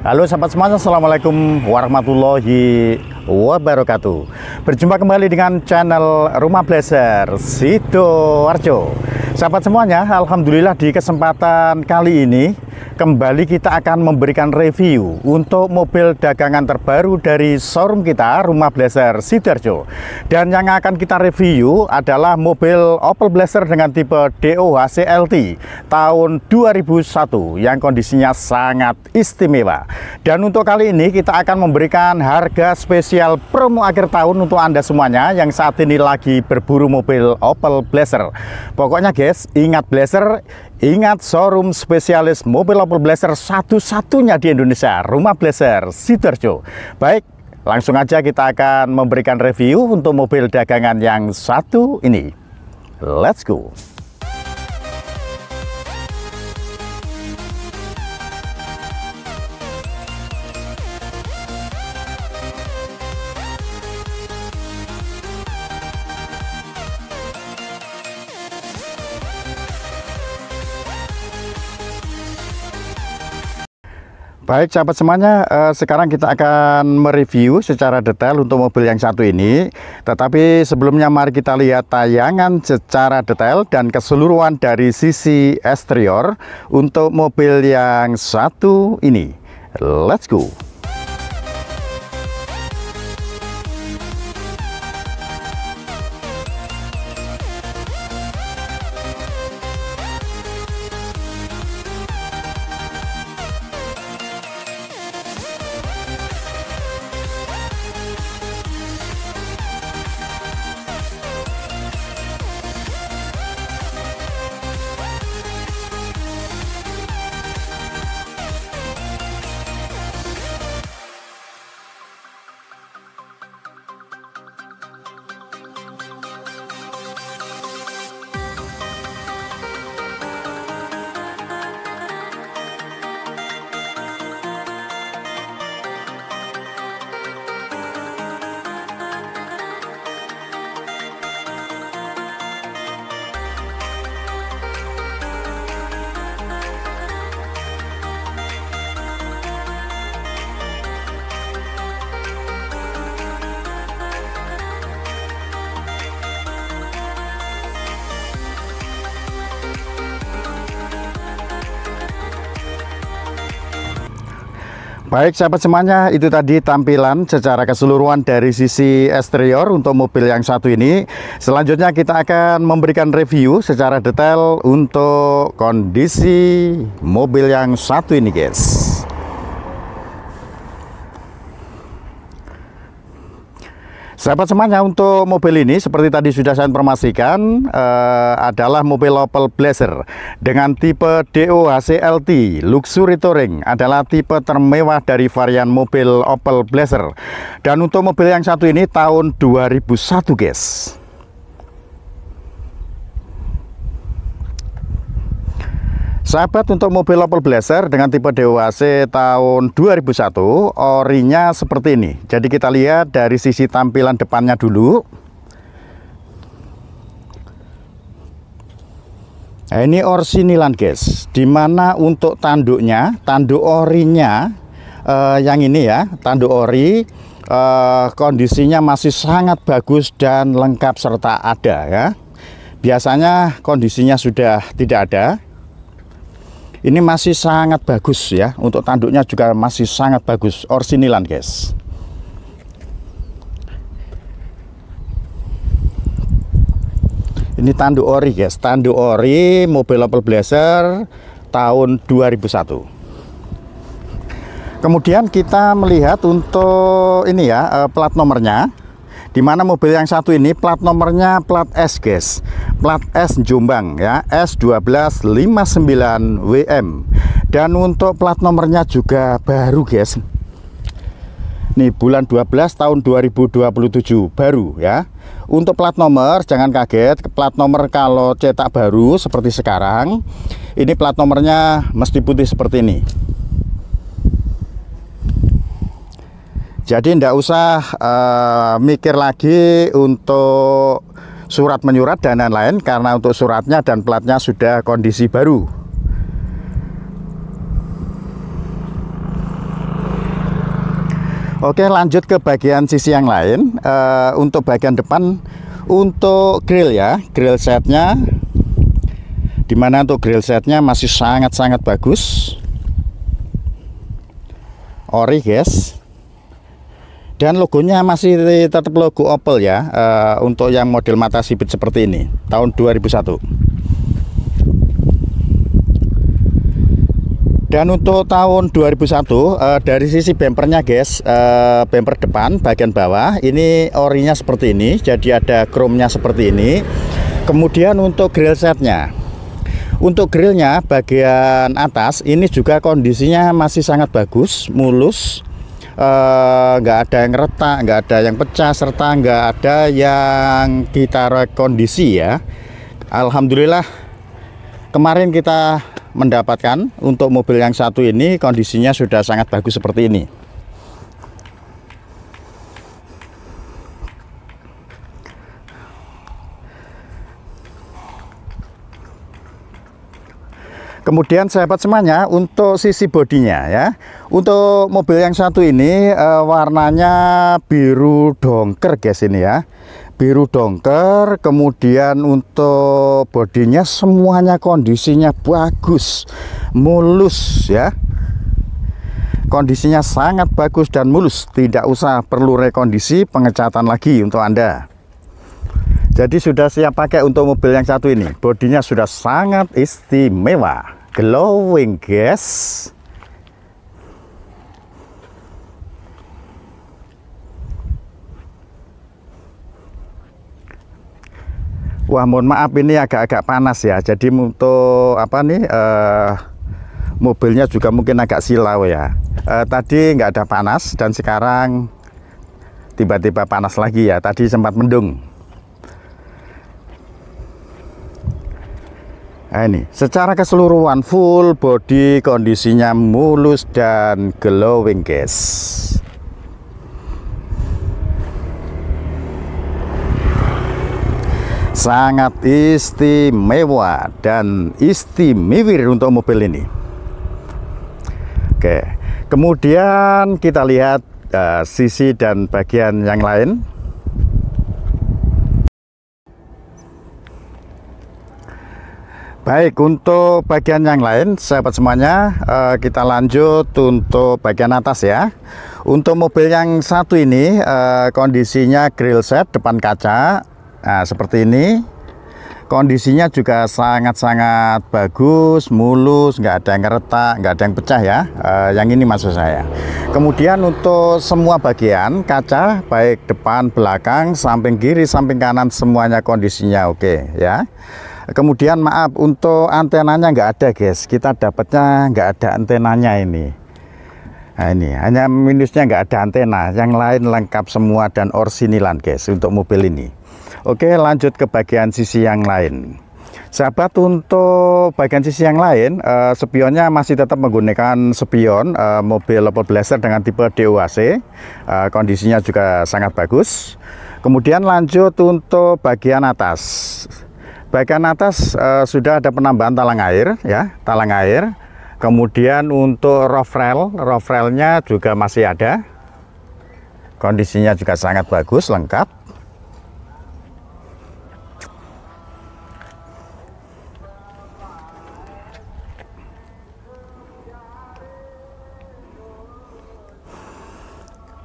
Halo sahabat semuanya, Assalamualaikum warahmatullahi wabarakatuh. Berjumpa kembali dengan channel Rumah Blazer Sidoarjo. Sahabat semuanya, alhamdulillah di kesempatan kali ini kembali kita akan memberikan review untuk mobil dagangan terbaru dari showroom kita, Rumah Blazer Sidoarjo. Dan yang akan kita review adalah mobil Opel Blazer dengan tipe DOHC LT tahun 2001 yang kondisinya sangat istimewa. Dan untuk kali ini kita akan memberikan harga spesial promo akhir tahun untuk Anda semuanya yang saat ini lagi berburu mobil Opel Blazer. Pokoknya guys, ingat Blazer, ingat showroom spesialis mobil Opel Blazer satu-satunya di Indonesia, Rumah Blazer Sidoarjo. Baik, langsung aja kita akan memberikan review untuk mobil dagangan yang satu ini. Let's go. Baik sahabat semuanya, sekarang kita akan mereview secara detail untuk mobil yang satu ini. Tetapi sebelumnya mari kita lihat tayangan secara detail dan keseluruhan dari sisi eksterior untuk mobil yang satu ini. Let's go. Baik sahabat semuanya, itu tadi tampilan secara keseluruhan dari sisi eksterior untuk mobil yang satu ini. Selanjutnya kita akan memberikan review secara detail untuk kondisi mobil yang satu ini guys. Sahabat semuanya, untuk mobil ini seperti tadi sudah saya informasikan adalah mobil Opel Blazer dengan tipe DOHC LT Luxury Touring, adalah tipe termewah dari varian mobil Opel Blazer. Dan untuk mobil yang satu ini tahun 2001 guys. Sahabat, untuk mobil Opel Blazer dengan tipe DOHC tahun 2001 orinya seperti ini. Jadi kita lihat dari sisi tampilan depannya dulu. Nah, ini orsinilan guys, dimana untuk tanduknya, tanduk orinya yang ini ya, tanduk ori kondisinya masih sangat bagus dan lengkap serta ada ya. Biasanya kondisinya sudah tidak ada. Ini masih sangat bagus ya, untuk tanduknya juga masih sangat bagus, orsinilan guys. Ini tanduk ori guys, tanduk ori mobil Opel Blazer tahun 2001. Kemudian kita melihat untuk ini ya, plat nomornya. Di mana mobil yang satu ini plat nomornya plat S guys, plat S Jombang ya, S1259WM. Dan untuk plat nomornya juga baru guys. Nih bulan 12 tahun 2027 baru ya. Untuk plat nomor jangan kaget, plat nomor kalau cetak baru seperti sekarang, ini plat nomornya mesti putih seperti ini. Jadi tidak usah mikir lagi untuk surat menyurat dan lain-lain, karena untuk suratnya dan platnya sudah kondisi baru. Oke, lanjut ke bagian sisi yang lain. Untuk bagian depan, untuk grill ya, grill setnya, dimana untuk grill setnya masih sangat-sangat bagus, ori guys, dan logonya masih tetap logo Opel ya. Untuk yang model mata sipit seperti ini tahun 2001. Dan untuk tahun 2001, dari sisi bempernya guys, bemper depan bagian bawah ini orinya seperti ini, jadi ada chrome-nya seperti ini. Kemudian untuk grill setnya, untuk grillnya bagian atas ini juga kondisinya masih sangat bagus, mulus, nggak ada yang retak, nggak ada yang pecah, serta nggak ada yang kita rekondisi ya. Alhamdulillah kemarin kita mendapatkan untuk mobil yang satu ini kondisinya sudah sangat bagus seperti ini. Kemudian sahabat semuanya, untuk sisi bodinya ya, untuk mobil yang satu ini warnanya biru dongker guys ini ya, biru dongker. Kemudian untuk bodinya semuanya kondisinya bagus, mulus ya, kondisinya sangat bagus dan mulus, tidak usah perlu rekondisi pengecatan lagi untuk Anda. Jadi sudah siap pakai untuk mobil yang satu ini. Bodinya sudah sangat istimewa, glowing guys. Wah, mohon maaf ini agak-agak panas ya. Jadi untuk apa nih, mobilnya juga mungkin agak silau ya. Tadi nggak ada panas dan sekarang tiba-tiba panas lagi ya. Tadi sempat mendung. Nah, ini secara keseluruhan full body kondisinya mulus dan glowing guys. Sangat istimewa dan istimewir untuk mobil ini. Oke, kemudian kita lihat sisi dan bagian yang lain. Baik, untuk bagian yang lain sahabat semuanya, kita lanjut untuk bagian atas ya. Untuk mobil yang satu ini kondisinya grill set depan kaca, nah seperti ini. Kondisinya juga sangat-sangat bagus, mulus, nggak ada yang retak, nggak ada yang pecah ya. Yang ini maksud saya. Kemudian untuk semua bagian kaca, baik depan, belakang, samping kiri, samping kanan, semuanya kondisinya oke ya. Kemudian maaf, untuk antenanya nggak ada guys, kita dapatnya nggak ada antenanya ini. Nah ini hanya minusnya nggak ada antena, yang lain lengkap semua dan orsinilan guys untuk mobil ini. Oke, lanjut ke bagian sisi yang lain sahabat. Untuk bagian sisi yang lain, spionnya masih tetap menggunakan spion mobil Opel Blazer dengan tipe DOHC, kondisinya juga sangat bagus. Kemudian lanjut untuk bagian atas. Bagian atas sudah ada penambahan talang air ya, talang air. Kemudian untuk roof railnya juga masih ada, kondisinya juga sangat bagus, lengkap.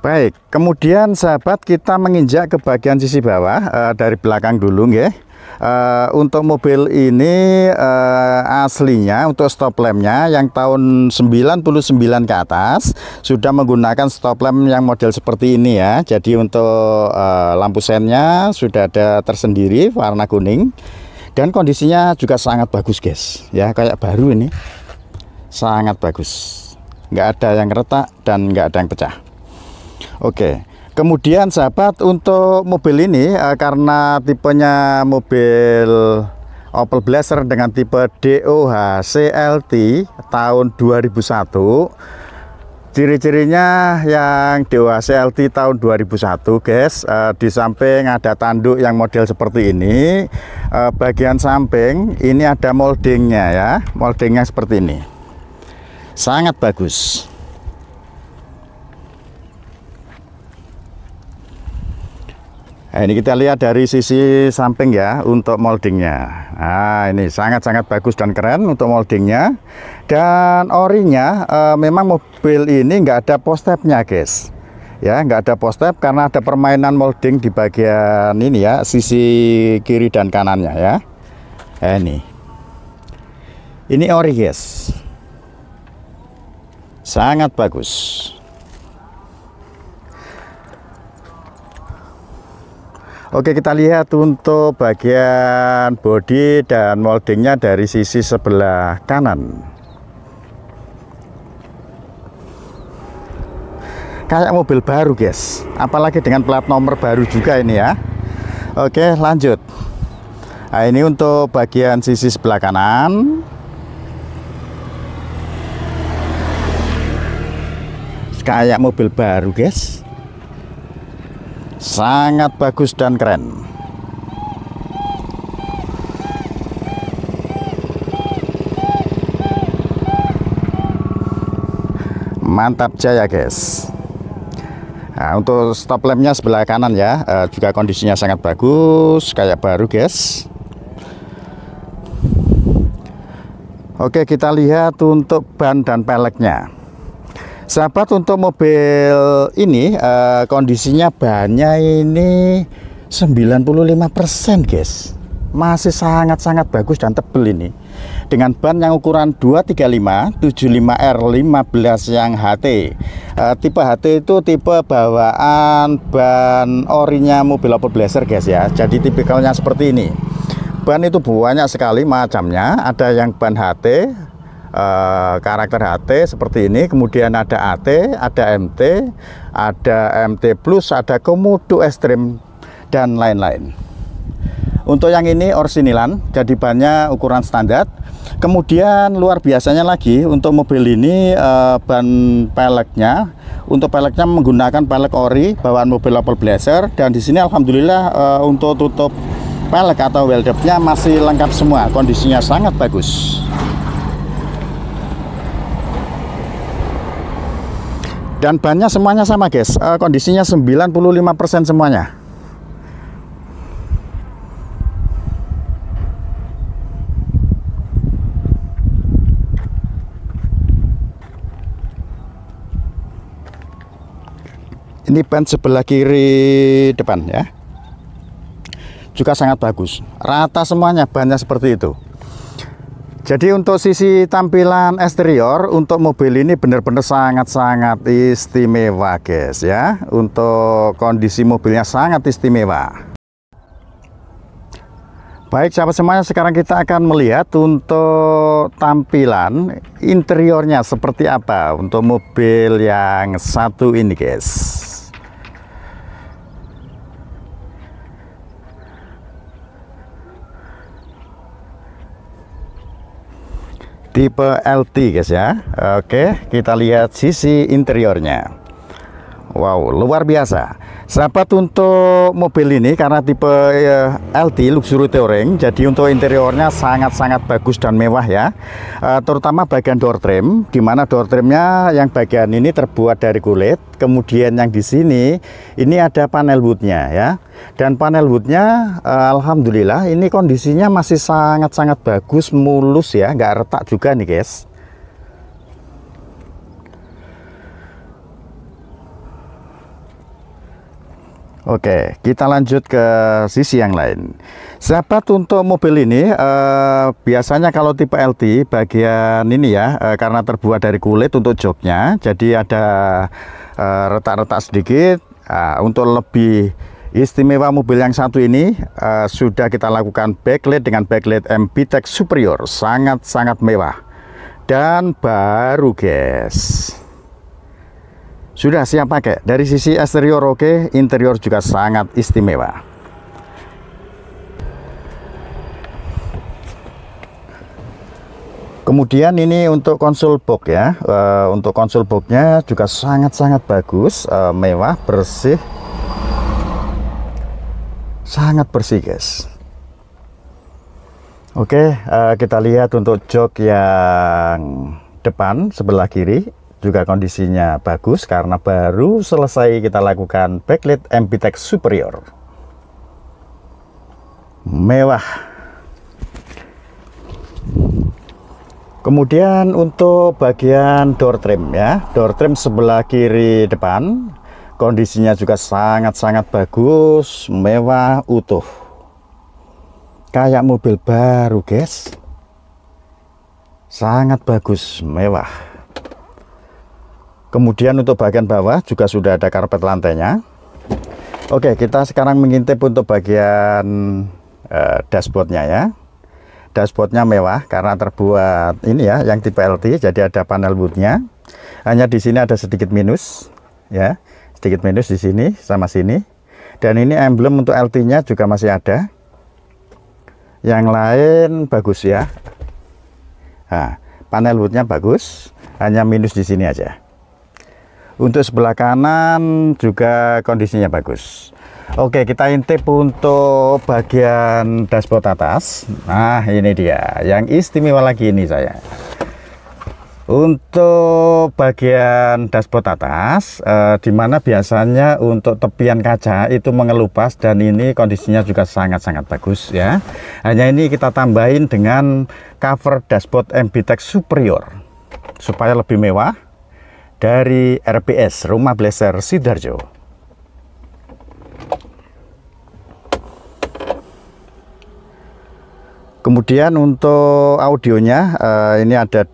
Baik, kemudian sahabat kita menginjak ke bagian sisi bawah, dari belakang dulu nggih. Untuk mobil ini aslinya untuk stop lampnya yang tahun 99 ke atas sudah menggunakan stop lamp yang model seperti ini ya. Jadi untuk lampu sennya sudah ada tersendiri warna kuning dan kondisinya juga sangat bagus guys ya, kayak baru ini, sangat bagus, nggak ada yang retak dan nggak ada yang pecah. Oke. Kemudian sahabat, untuk mobil ini karena tipenya mobil Opel Blazer dengan tipe DOHC LT tahun 2001, ciri-cirinya yang DOHC LT tahun 2001 guys, di samping ada tanduk yang model seperti ini, bagian samping ini ada moldingnya ya, moldingnya seperti ini, sangat bagus. Nah, ini kita lihat dari sisi samping ya untuk moldingnya. Nah, ini sangat-sangat bagus dan keren untuk moldingnya. Dan orinya memang mobil ini nggak ada post stepnya guys. Ya, nggak ada post step karena ada permainan molding di bagian ini ya, sisi kiri dan kanannya ya. Nah, ini ori guys. Sangat bagus. Oke, kita lihat untuk bagian bodi dan moldingnya dari sisi sebelah kanan. Kayak mobil baru guys, apalagi dengan plat nomor baru juga ini ya. Oke, lanjut. Nah, ini untuk bagian sisi sebelah kanan. Kayak mobil baru guys. Sangat bagus dan keren. Mantap jaya guys. Nah, untuk stop lampnya sebelah kanan ya, juga kondisinya sangat bagus, kayak baru guys. Oke, kita lihat untuk ban dan peleknya. Sahabat, untuk mobil ini kondisinya bannya ini 95% guys. Masih sangat-sangat bagus dan tebel ini. Dengan ban yang ukuran 235 75R15 yang HT. Tipe HT itu tipe bawaan ban orinya mobil Opel Blazer guys ya. Jadi tipikalnya seperti ini. Ban itu banyak sekali macamnya. Ada yang ban HT, karakter HT seperti ini, kemudian ada AT, ada MT, ada MT Plus, ada Komodo Extreme dan lain-lain. Untuk yang ini orsinilan, jadi bannya ukuran standar. Kemudian luar biasanya lagi untuk mobil ini ban peleknya, untuk peleknya menggunakan pelek ori bawaan mobil Opel Blazer, dan di sini alhamdulillah untuk tutup pelek atau weldepnya masih lengkap semua, kondisinya sangat bagus. Dan bannya semuanya sama guys, kondisinya 95% semuanya. Ini ban sebelah kiri depan ya, juga sangat bagus, rata semuanya bannya seperti itu. Jadi untuk sisi tampilan eksterior untuk mobil ini benar-benar sangat-sangat istimewa guys ya. Untuk kondisi mobilnya sangat istimewa. Baik sahabat semuanya, sekarang kita akan melihat untuk tampilan interiornya seperti apa untuk mobil yang satu ini guys. Tipe LT guys ya. Oke, kita lihat sisi interiornya. Wow, luar biasa. Sahabat, untuk mobil ini karena tipe LT Luxury Touring, jadi untuk interiornya sangat-sangat bagus dan mewah ya. Terutama bagian door trim, di mana door trimnya yang bagian ini terbuat dari kulit. Kemudian yang di sini ini ada panel woodnya ya. Dan panel woodnya alhamdulillah ini kondisinya masih sangat-sangat bagus, mulus ya, nggak retak juga nih guys. Oke, kita lanjut ke sisi yang lain. Sahabat, untuk mobil ini biasanya kalau tipe LT bagian ini ya, karena terbuat dari kulit untuk joknya, jadi ada retak-retak sedikit. Untuk lebih istimewa mobil yang satu ini sudah kita lakukan backlight dengan backlight MBTEC Superior, sangat-sangat mewah dan baru guys. Sudah siap pakai. Dari sisi eksterior oke, interior juga sangat istimewa. Kemudian ini untuk konsol box ya. Untuk konsol boxnya juga sangat-sangat bagus, mewah, bersih, sangat bersih guys. Oke, kita lihat untuk jok yang depan sebelah kiri. Juga kondisinya bagus karena baru selesai kita lakukan backlight MBTEC Superior. mewah. Kemudian untuk bagian door trim ya, door trim sebelah kiri depan kondisinya juga sangat-sangat bagus, mewah, utuh, kayak mobil baru guys. Sangat bagus, mewah. Kemudian untuk bagian bawah juga sudah ada karpet lantainya. Oke, kita sekarang mengintip untuk bagian dashboardnya ya. Dashboardnya mewah karena terbuat ini ya, yang tipe LT, jadi ada panel woodnya. Hanya di sini ada sedikit minus ya, sedikit minus di sini sama sini. Dan ini emblem untuk LT-nya juga masih ada. Yang lain bagus ya. Nah, panel woodnya bagus, hanya minus di sini aja. Untuk sebelah kanan juga kondisinya bagus. Oke, kita intip untuk bagian dashboard atas. Nah, ini dia yang istimewa lagi ini saya. Untuk bagian dashboard atas, dimana biasanya untuk tepian kaca itu mengelupas, dan ini kondisinya juga sangat-sangat bagus ya. Hanya ini kita tambahin dengan cover dashboard MBTEC Superior supaya lebih mewah dari RBS Rumah Blazer Sidoarjo. Kemudian untuk audionya ini ada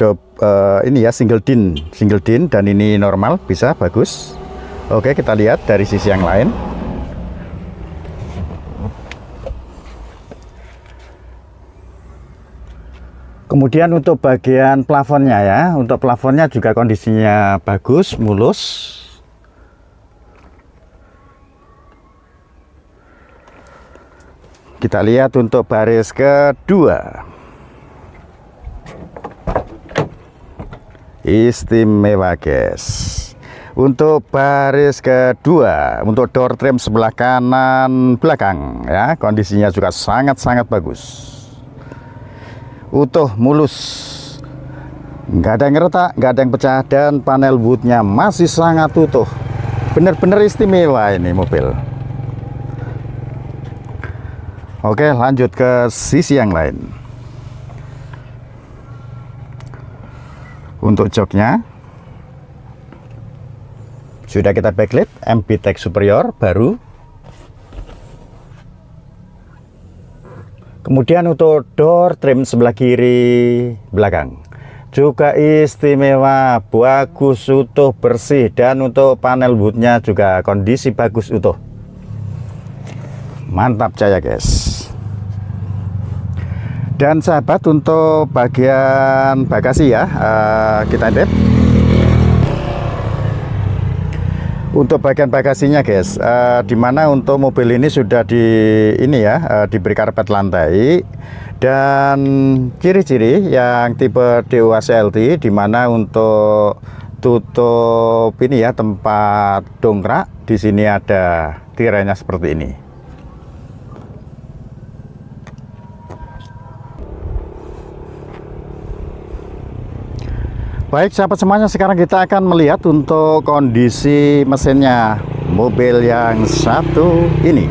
ini ya single din dan ini normal, bisa bagus. Oke, kita lihat dari sisi yang lain. Kemudian untuk bagian plafonnya ya, untuk plafonnya juga kondisinya bagus, mulus. Kita lihat untuk baris kedua. Istimewa guys. Untuk baris kedua, untuk door trim sebelah kanan belakang ya, kondisinya juga sangat-sangat bagus. Utuh, mulus, nggak ada yang retak, nggak ada yang pecah, dan panel woodnya masih sangat utuh. Bener-bener istimewa ini mobil. Oke, lanjut ke sisi yang lain. Untuk joknya sudah kita backlit MBTEC Superior baru. Kemudian untuk door trim sebelah kiri belakang juga istimewa, bagus, utuh, bersih, dan untuk panel woodnya juga kondisi bagus, utuh. Mantap jaya guys. Dan sahabat, untuk bagian bagasi ya, kita intip. Untuk bagian bagasinya guys, dimana untuk mobil ini sudah diberi karpet lantai, dan ciri-ciri yang tipe DOHC LT, dimana untuk tutup ini ya, tempat dongkrak, di sini ada tirainya seperti ini. Baik sahabat semuanya, sekarang kita akan melihat untuk kondisi mesinnya mobil yang satu ini.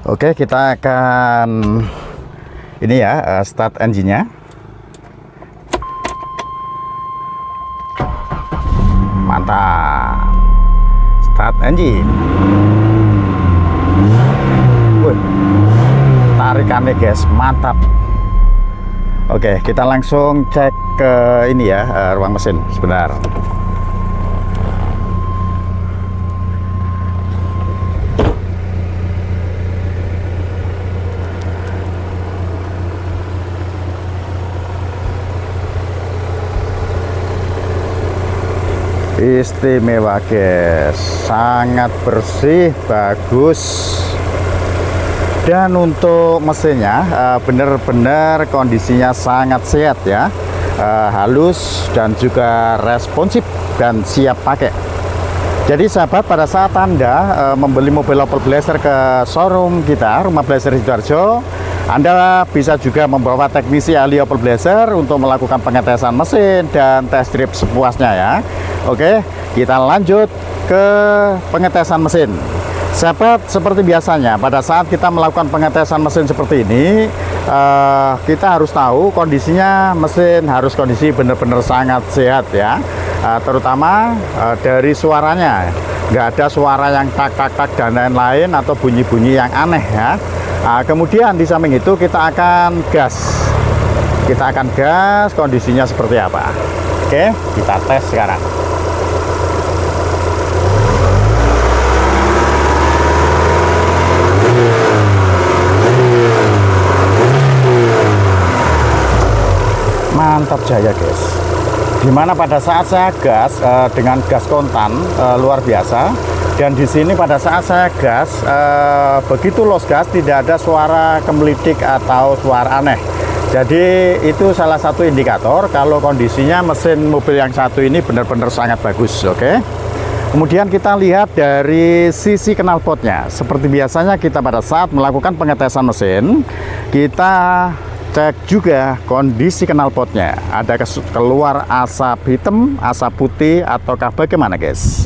Oke, kita akan ini ya, start engine-nya. Mantap, start engine. Tarikannya guys, mantap. Oke, kita langsung cek ke ini ya, ruang mesin sebentar. Istimewa guys, sangat bersih, bagus. Dan untuk mesinnya benar-benar kondisinya sangat sehat ya, halus dan juga responsif dan siap pakai. Jadi sahabat, pada saat Anda membeli mobil Opel Blazer ke showroom kita, Rumah Blazer Sidoarjo, Anda bisa juga membawa teknisi ahli Opel Blazer untuk melakukan pengetesan mesin dan test drive sepuasnya ya. Oke, kita lanjut ke pengetesan mesin. Sahabat, seperti biasanya pada saat kita melakukan pengetesan mesin seperti ini, kita harus tahu kondisinya mesin harus kondisi benar-benar sangat sehat ya, terutama dari suaranya, nggak ada suara yang tak dan lain-lain atau bunyi-bunyi yang aneh ya. Kemudian di samping itu kita akan gas kondisinya seperti apa. Oke, kita tes sekarang. Mantap jaya guys, dimana pada saat saya gas dengan gas kontan luar biasa, dan di sini pada saat saya gas begitu los gas tidak ada suara kemelidik atau suara aneh. Jadi itu salah satu indikator kalau kondisinya mesin mobil yang satu ini benar-benar sangat bagus. Oke, kemudian kita lihat dari sisi knalpotnya. Seperti biasanya kita pada saat melakukan pengetesan mesin, kita cek juga kondisi knalpotnya, ada keluar asap hitam, asap putih, ataukah bagaimana guys.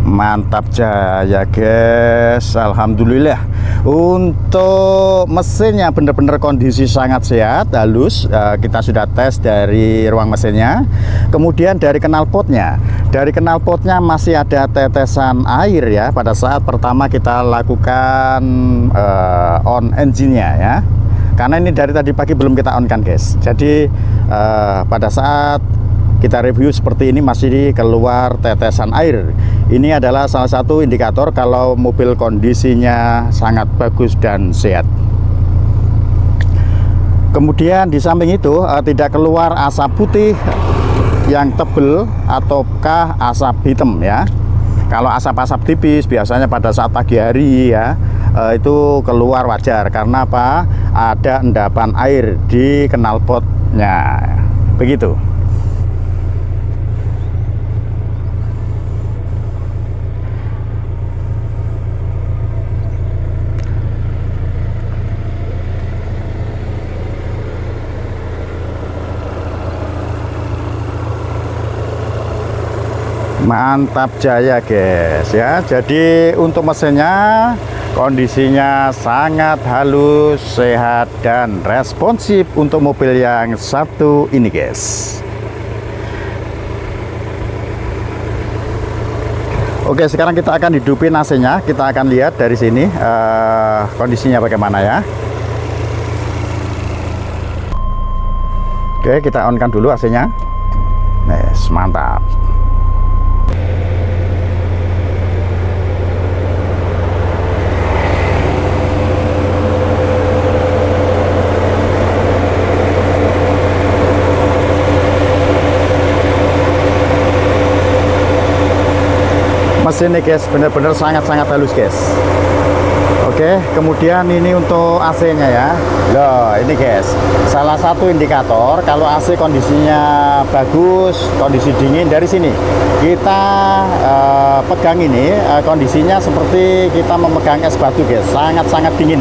Mantap jaya guys, alhamdulillah. Untuk mesinnya benar-benar kondisi sangat sehat, halus. Kita sudah tes dari ruang mesinnya. Kemudian dari knalpotnya, masih ada tetesan air ya pada saat pertama kita lakukan on engine-nya ya. Karena ini dari tadi pagi belum kita on kan guys. Jadi pada saat kita review seperti ini masih keluar tetesan air. Ini adalah salah satu indikator kalau mobil kondisinya sangat bagus dan sehat. Kemudian di samping itu tidak keluar asap putih yang tebel ataukah asap hitam ya. Kalau asap-asap tipis biasanya pada saat pagi hari ya, itu keluar wajar karena apa? Ada endapan air di knalpotnya. Begitu. Mantap jaya guys ya. Jadi untuk mesinnya kondisinya sangat halus, sehat dan responsif untuk mobil yang satu ini guys. Oke, sekarang kita akan hidupin AC-nya. Kita akan lihat dari sini kondisinya bagaimana ya. Oke, kita on kan dulu AC-nya. Yes, mantap. Mesin ini guys benar-benar sangat-sangat halus guys. Oke, kemudian ini untuk AC-nya ya. Loh, ini guys salah satu indikator kalau AC kondisinya bagus, kondisi dingin. Dari sini kita pegang ini kondisinya seperti kita memegang es batu guys, sangat-sangat dingin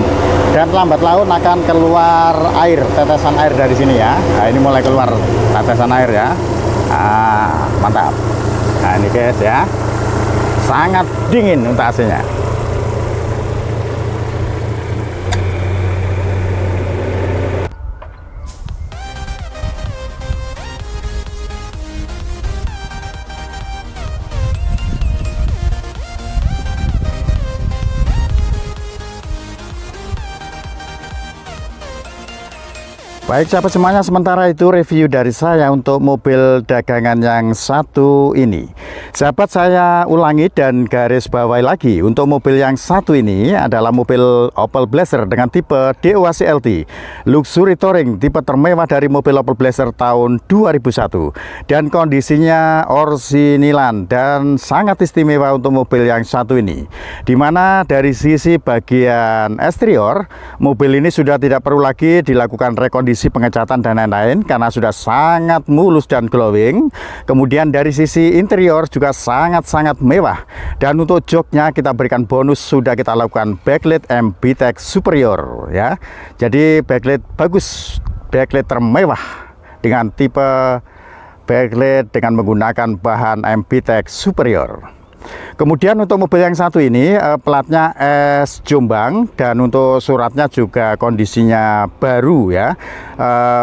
dan lambat laun akan keluar air, tetesan air dari sini ya. Nah, ini mulai keluar tetesan air ya. Mantap. Nah, ini guys ya, sangat dingin untuk AC-nya. Baik sahabat semuanya, sementara itu review dari saya untuk mobil dagangan yang satu ini. Sahabat, saya ulangi dan garis bawahi lagi, untuk mobil yang satu ini adalah mobil Opel Blazer dengan tipe DOHC LT Luxury Touring, tipe termewah dari mobil Opel Blazer tahun 2001, dan kondisinya orsinilan dan sangat istimewa untuk mobil yang satu ini, dimana dari sisi bagian eksterior mobil ini sudah tidak perlu lagi dilakukan rekondisi, pengecatan dan lain-lain karena sudah sangat mulus dan glowing. Kemudian dari sisi interior juga sangat-sangat mewah, dan untuk joknya kita berikan bonus, sudah kita lakukan backlight MBTEC superior ya. Jadi backlight bagus, backlight termewah dengan tipe backlight dengan menggunakan bahan MPTEK Superior. Kemudian untuk mobil yang satu ini platnya S Jombang dan untuk suratnya juga kondisinya baru ya,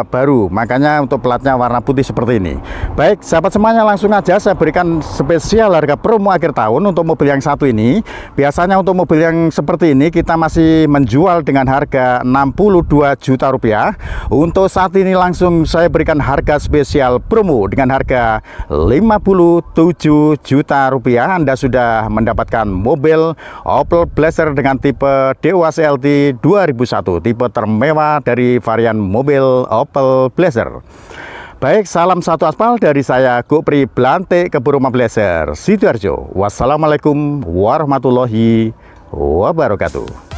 baru, makanya untuk platnya warna putih seperti ini. Baik sahabat semuanya, langsung aja saya berikan spesial harga promo akhir tahun untuk mobil yang satu ini. Biasanya untuk mobil yang seperti ini kita masih menjual dengan harga 62 juta rupiah. Untuk saat ini langsung saya berikan harga spesial promo dengan harga 57 juta rupiah. Anda sudah mendapatkan mobil Opel Blazer dengan tipe Dewa CLT 2001, tipe termewah dari varian mobil Opel Blazer. Baik, salam satu aspal dari saya Gopri Blantik Kebun Rumah Blazer Sidoarjo. Wassalamualaikum warahmatullahi wabarakatuh.